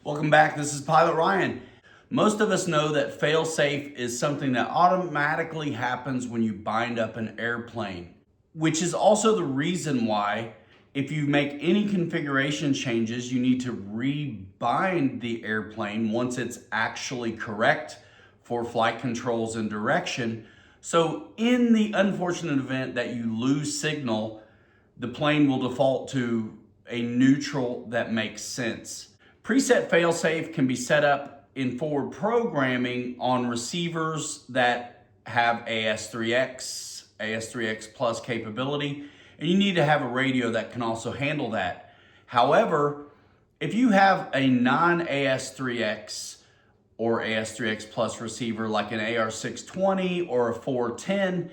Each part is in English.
Welcome back, this is Pilot Ryan. Most of us know that failsafe is something that automatically happens when you bind up an airplane, which is also the reason why if you make any configuration changes, you need to rebind the airplane once it's actually correct for flight controls and direction. So in the unfortunate event that you lose signal, the plane will default to a neutral that makes sense. Preset Failsafe can be set up in forward programming on receivers that have AS3X, AS3X Plus capability, and you need to have a radio that can also handle that. However, if you have a non-AS3X or AS3X Plus receiver like an AR620 or a 410,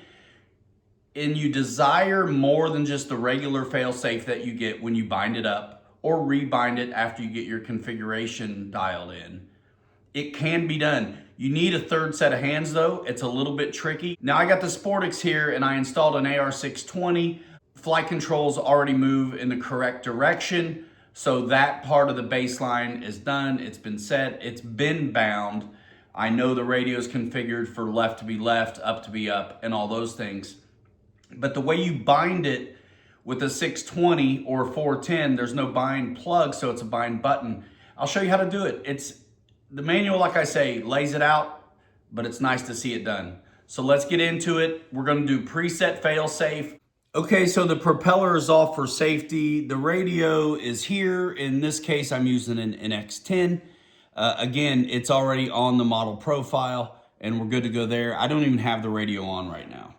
and you desire more than just the regular failsafe that you get when you bind it up or rebind it after you get your configuration dialed in, it can be done. You need a third set of hands though. It's a little bit tricky. Now I got the Sportix here and I installed an AR620. Flight controls already move in the correct direction. So that part of the baseline is done. It's been set, it's been bound. I know the radio is configured for left to be left, up to be up, and all those things. But the way you bind it with a 620 or 410, there's no bind plug, so it's a bind button. I'll show you how to do it. It's the manual, like I say, lays it out, but it's nice to see it done. So let's get into it. We're gonna do preset failsafe. Okay, so the propeller is off for safety. The radio is here. In this case, I'm using an NX10. Again, it's already on the model profile and we're good to go there. I don't even have the radio on right now.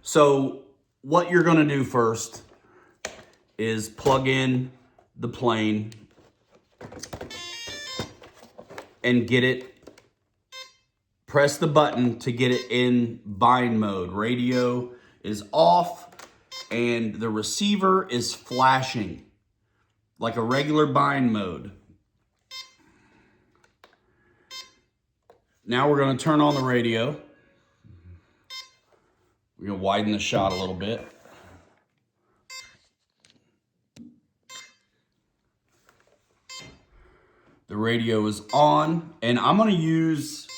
So what you're gonna do first is plug in the plane and get it, press the button to get it in bind mode. Radio is off and the receiver is flashing like a regular bind mode. Now we're gonna turn on the radio. We're gonna widen the shot a little bit. The radio is on, and I'm gonna use,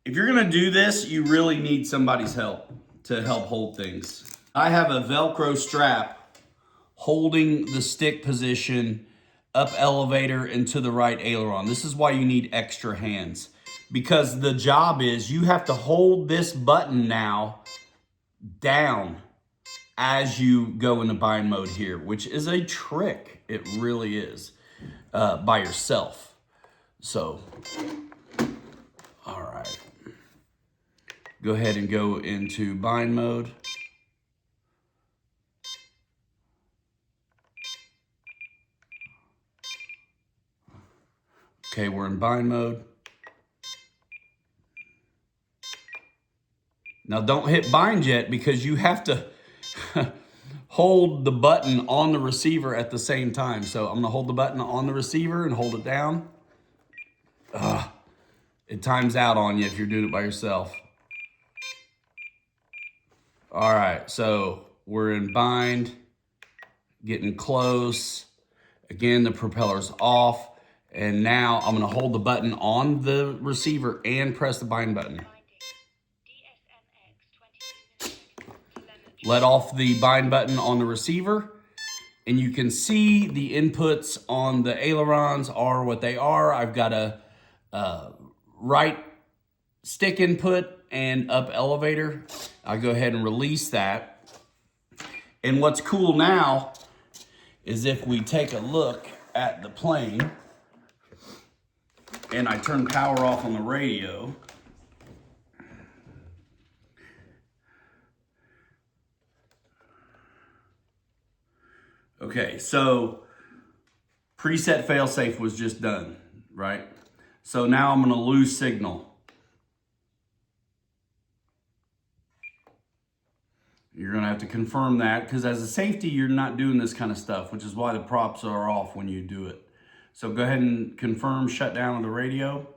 if you're gonna do this, you really need somebody's help to help hold things. I have a Velcro strap holding the stick position up elevator and to the right aileron. This is why you need extra hands, because the job is you have to hold this button now down as you go into bind mode here, which is a trick. It really is, by yourself. So, all right. Go ahead and go into bind mode. Okay, we're in bind mode. Now don't hit bind yet because you have to hold the button on the receiver at the same time. So I'm gonna hold the button on the receiver and hold it down. It times out on you if you're doing it by yourself. All right, so we're in bind, getting close. Again, the propeller's off. And now I'm gonna hold the button on the receiver and press the bind button. Let off the bind button on the receiver, and you can see the inputs on the ailerons are what they are. I've got a right stick input and up elevator. I'll go ahead and release that. And what's cool now is if we take a look at the plane and I turn power off on the radio, okay, so preset failsafe was just done, right? So now I'm gonna lose signal. You're gonna have to confirm that because as a safety, you're not doing this kind of stuff, which is why the props are off when you do it. So go ahead and confirm shutdown of the radio.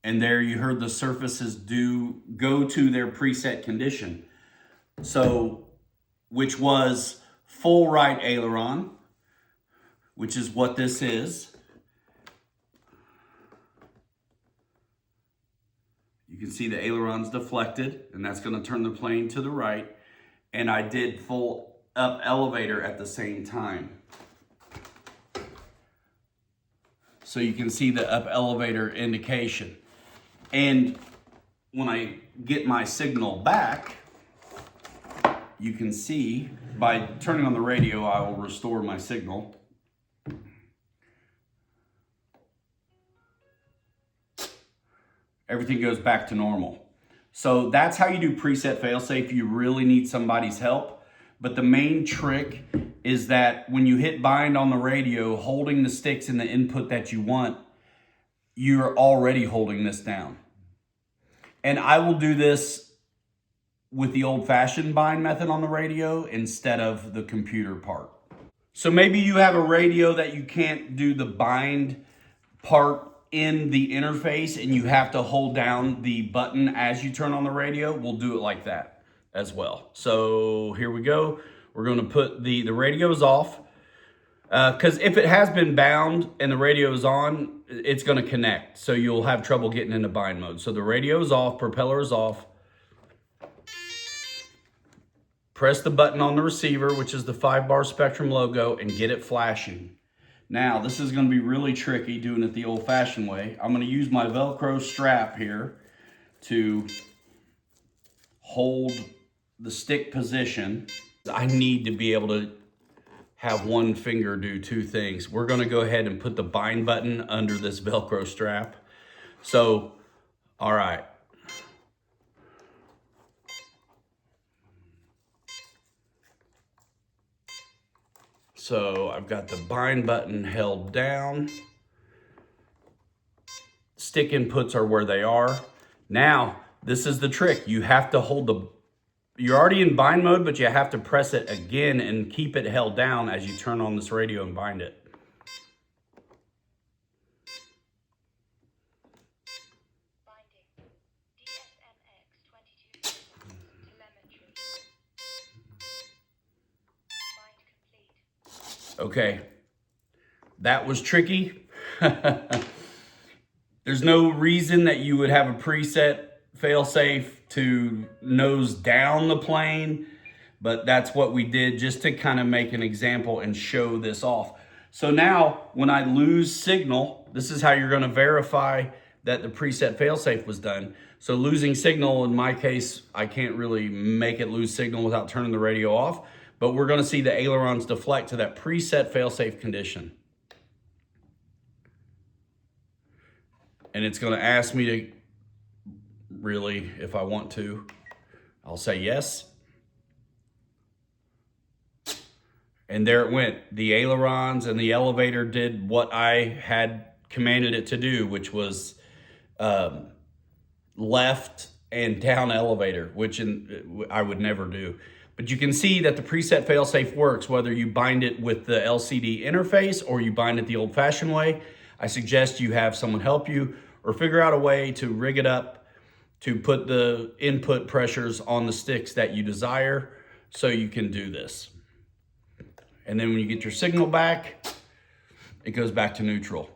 And there you heard the surfaces go to their preset condition. So, which was full right aileron, which is what this is. You can see the aileron's deflected, and that's going to turn the plane to the right. And I did full up elevator at the same time. So you can see the up elevator indication. And when I get my signal back, you can see by turning on the radio, I will restore my signal. Everything goes back to normal. So that's how you do preset failsafe. You really need somebody's help. But the main trick is that when you hit bind on the radio, holding the sticks in the input that you want, you're already holding this down. And I will do this with the old-fashioned bind method on the radio instead of the computer part. So maybe you have a radio that you can't do the bind part in the interface and you have to hold down the button as you turn on the radio. We'll do it like that as well. So here we go. We're going to put the radios off because if it has been bound and the radio is on, it's going to connect. So you'll have trouble getting into bind mode. So the radio is off, propeller is off. Press the button on the receiver, which is the 5-bar Spectrum logo, and get it flashing. Now, this is going to be really tricky doing it the old-fashioned way. I'm going to use my Velcro strap here to hold the stick position. I need to be able to have one finger do two things. We're going to go ahead and put the bind button under this Velcro strap. So, all right. So I've got the bind button held down. Stick inputs are where they are. Now, this is the trick. You have to hold you're already in bind mode, but you have to press it again and keep it held down as you turn on this radio and bind it. Okay, that was tricky. There's no reason that you would have a preset failsafe to nose down the plane, but that's what we did just to kind of make an example and show this off. So now when I lose signal, this is how you're going to verify that the preset failsafe was done. So losing signal, in my case, I can't really make it lose signal without turning the radio off. But we're going to see the ailerons deflect to that preset failsafe condition. And it's going to ask me to, really, if I want to, I'll say yes. And there it went. The ailerons and the elevator did what I had commanded it to do, which was left and down elevator, which I would never do. But you can see that the preset failsafe works whether you bind it with the LCD interface or you bind it the old-fashioned way. I suggest you have someone help you or figure out a way to rig it up to put the input pressures on the sticks that you desire so you can do this. And then when you get your signal back, it goes back to neutral.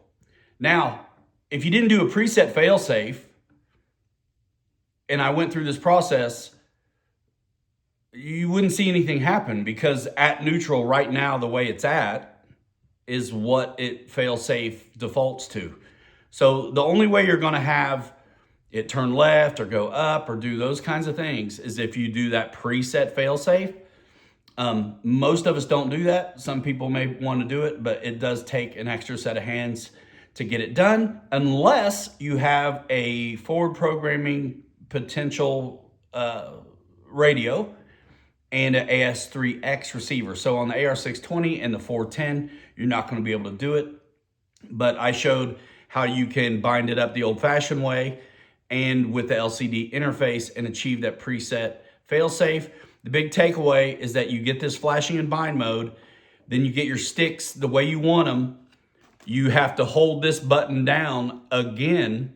Now, if you didn't do a preset failsafe and I went through this process, you wouldn't see anything happen because at neutral right now, the way it's at is what it failsafe defaults to. So the only way you're going to have it turn left or go up or do those kinds of things is if you do that preset failsafe. Most of us don't do that. Some people may want to do it, but it does take an extra set of hands to get it done unless you have a forward programming potential radio and an AS3X receiver. So on the AR620 and the 410, you're not going to be able to do it. But I showed how you can bind it up the old-fashioned way and with the LCD interface and achieve that preset failsafe. The big takeaway is that you get this flashing in bind mode, then you get your sticks the way you want them. You have to hold this button down again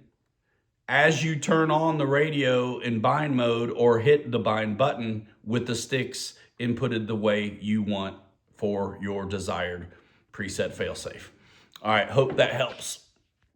as you turn on the radio in bind mode or hit the bind button with the sticks inputted the way you want for your desired preset failsafe. All right, hope that helps.